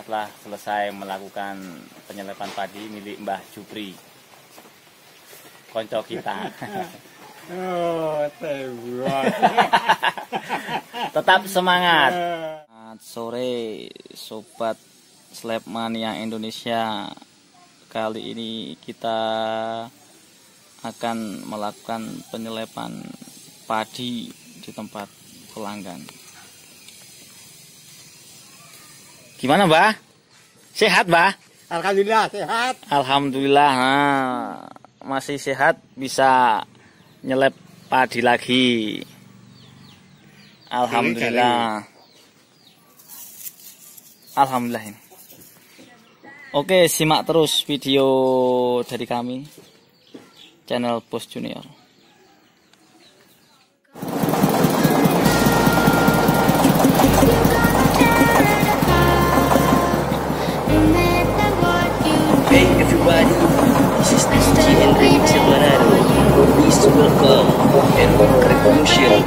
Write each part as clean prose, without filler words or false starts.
telah selesai melakukan penyelepan padi milik Mbah Jupri, konco kita. Oh, tebak. Tetap semangat. Sore sobat selep mania Indonesia, kali ini kita akan melakukan penyelepan padi di tempat pelanggan. Gimana, Mbah? Sehat, Mbah? Alhamdulillah sehat. Alhamdulillah. Nah, masih sehat, bisa nyelep padi lagi. Alhamdulillah. Alhamdulillah ini. Oke, simak terus video dari kami, channel Bos Junior. Hey everybody, this is DJ Henry Silverado. Please welcome and revolution.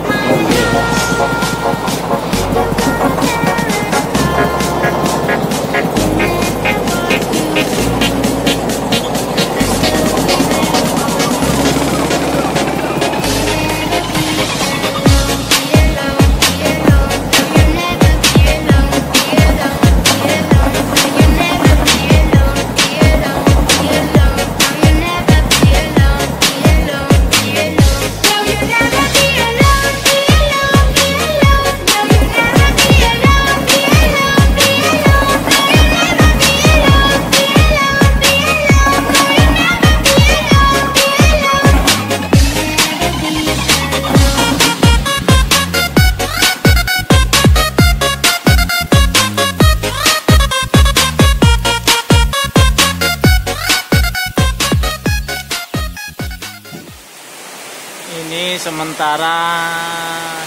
Ini sementara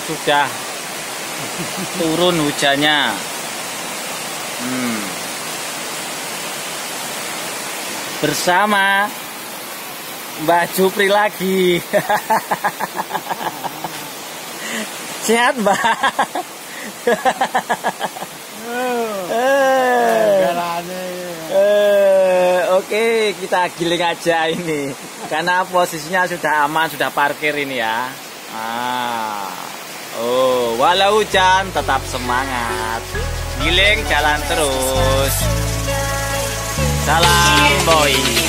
sudah turun hujannya. Bersama Mbah Jupri lagi. Sehat, Mbah? Oke, kita giling aja ini, karena posisinya sudah aman, sudah parkir ini ya. Walau hujan tetap semangat, giling jalan terus. Salam mboiss.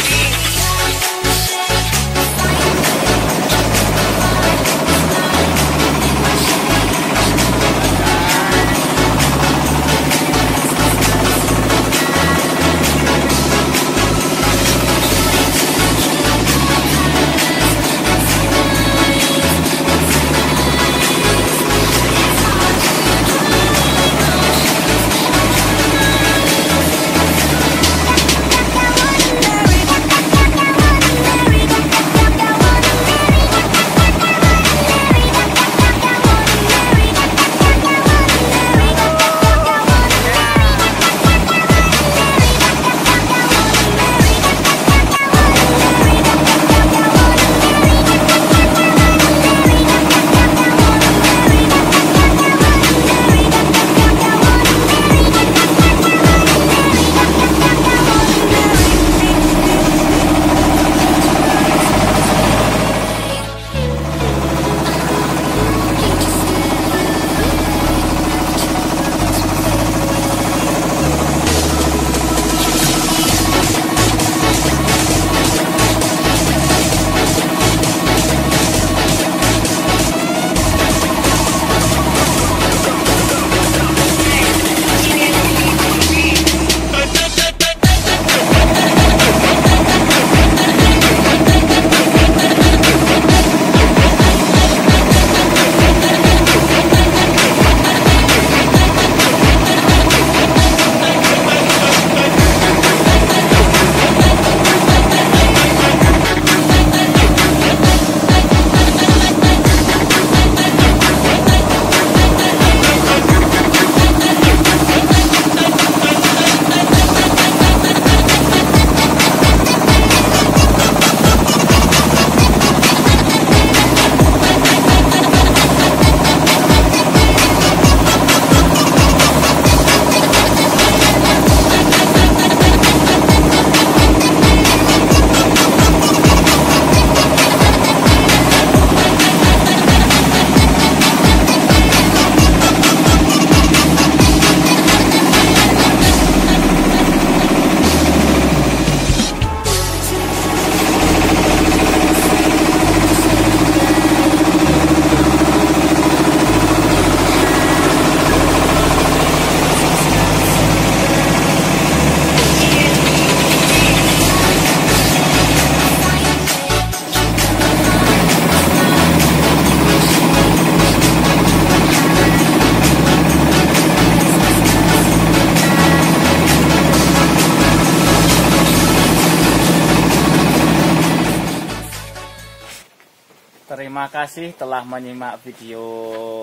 Terima kasih telah menyimak video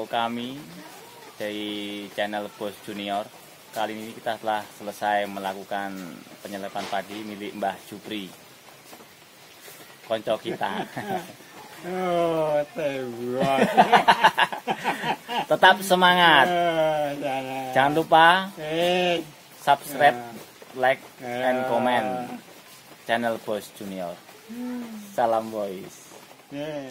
kami dari channel Bos Junior. Kali ini kita telah selesai melakukan penyelepan padi milik Mbah Jupri, konco kita. Oh, tebuan. Tetap semangat. Jangan lupa subscribe, like, and comment channel Bos Junior. Salam boys. Yeah.